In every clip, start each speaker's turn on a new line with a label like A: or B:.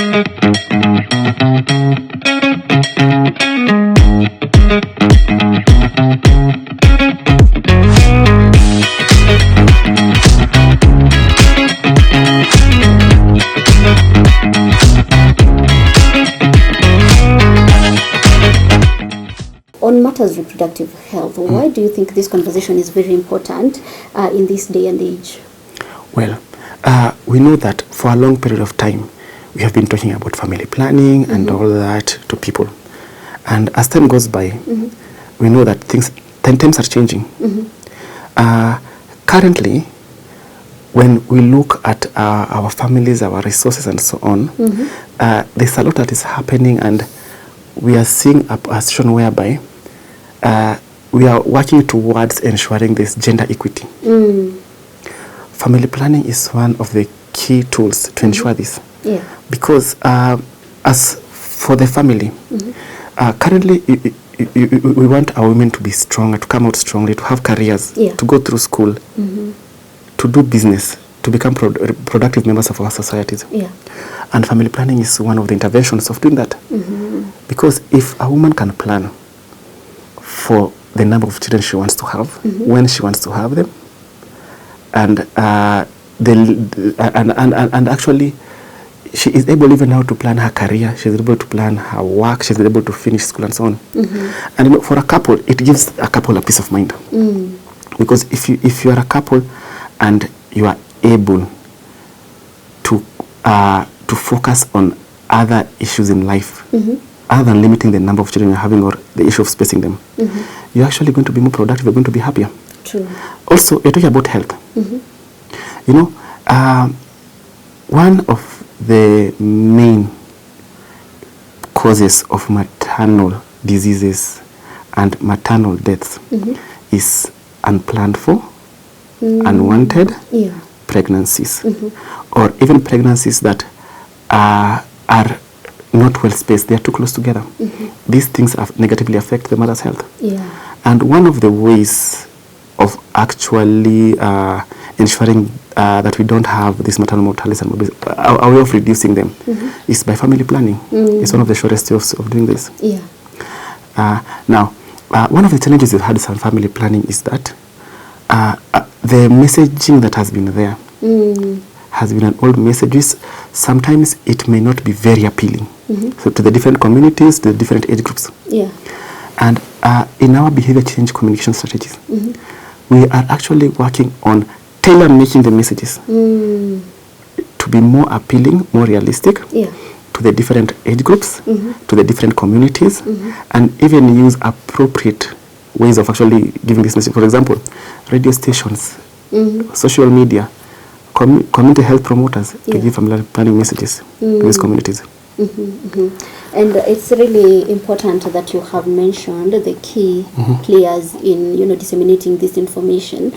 A: On matters reproductive health, why do you think this conversation is very important in this day and age?
B: Well, we know that for a long period of time, we have been talking about family planning and all that to people. And as time goes by, we know that times are changing. Currently, when we look at our families, our resources and so on, there's a lot that is happening, and we are seeing a situation whereby we are working towards ensuring this gender equity. Family planning is one of the key tools to ensure this.
A: Yeah.
B: Because as for the family, currently we want our women to be stronger, to come out strongly, to have careers, to go through school, to do business, to become productive members of our societies.
A: Yeah.
B: And family planning is one of the interventions of doing that. Because if a woman can plan for the number of children she wants to have, when she wants to have them, and actually she is able even now to plan her career, she's able to plan her work, she's able to finish school and so on. And you know, for a couple, it gives a couple a peace of mind. Because if you are a couple and you are able to focus on other issues in life, other than limiting the number of children you're having or the issue of spacing them, you're actually going to be more productive, you're going to be happier.
A: True.
B: Also, you're talking about health. You know, one of the main causes of maternal diseases and maternal deaths is unplanned for, unwanted pregnancies, or even pregnancies that are not well spaced, they are too close together. These things negatively affect the mother's health. And one of the ways of actually ensuring that we don't have these maternal mortalities and our way of reducing them is by family planning. It's one of the surest ways of doing this. Now, one of the challenges we've had with family planning is that the messaging that has been there has been an old messages. Sometimes it may not be very appealing so to the different communities, to the different age groups. And in our behavior change communication strategies, we are actually working on tailor-making the messages to be more appealing, more realistic to the different age groups, to the different communities, and even use appropriate ways of actually giving this message. For example, radio stations, social media, community health promoters to give family planning messages to these communities.
A: And it's really important that you have mentioned the key players in disseminating this information.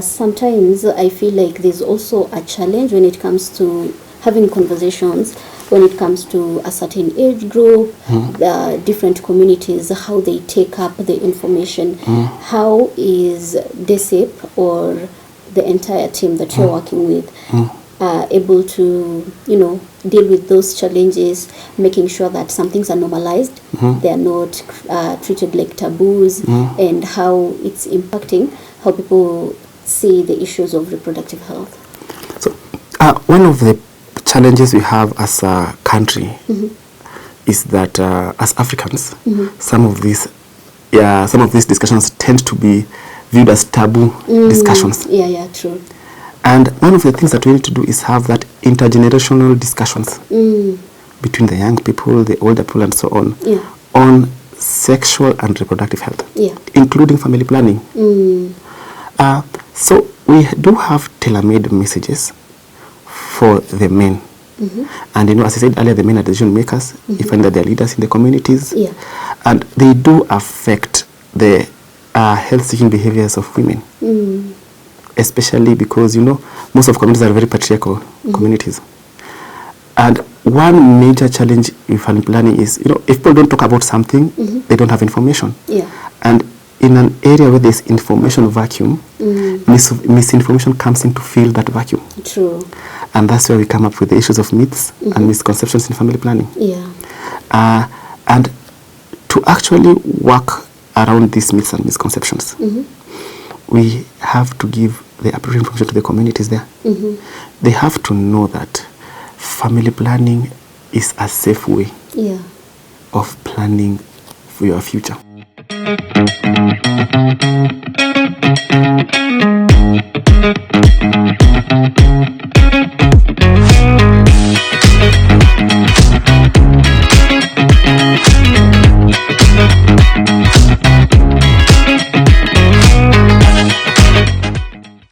A: Sometimes I feel like there's also a challenge when it comes to having conversations when it comes to a certain age group, different communities, how they take up the information. How is DESIP or the entire team that you're working with able to, deal with those challenges, making sure that some things are normalized, they are not treated like taboos, and how it's impacting how people see the issues of reproductive health?
B: So, one of the challenges we have as a country is that as Africans, some of these discussions tend to be viewed as taboo discussions.
A: True.
B: And one of the things that we need to do is have that intergenerational discussions between the young people, the older people, and so on sexual and reproductive health, including family planning. So we do have tailor-made messages for the men. And as I said earlier, the men are decision makers. You find that they're leaders in the communities, and they do affect the health-seeking behaviors of women. Especially because, most of communities are very patriarchal communities. And one major challenge in family planning is, if people don't talk about something, they don't have information. And in an area where there's information vacuum, misinformation comes in to fill that vacuum.
A: True.
B: And that's where we come up with the issues of myths and misconceptions in family planning.
A: Yeah.
B: And to actually work around these myths and misconceptions, we have to give the appropriate information to the communities there. They have to know that family planning is a safe way of planning for your future.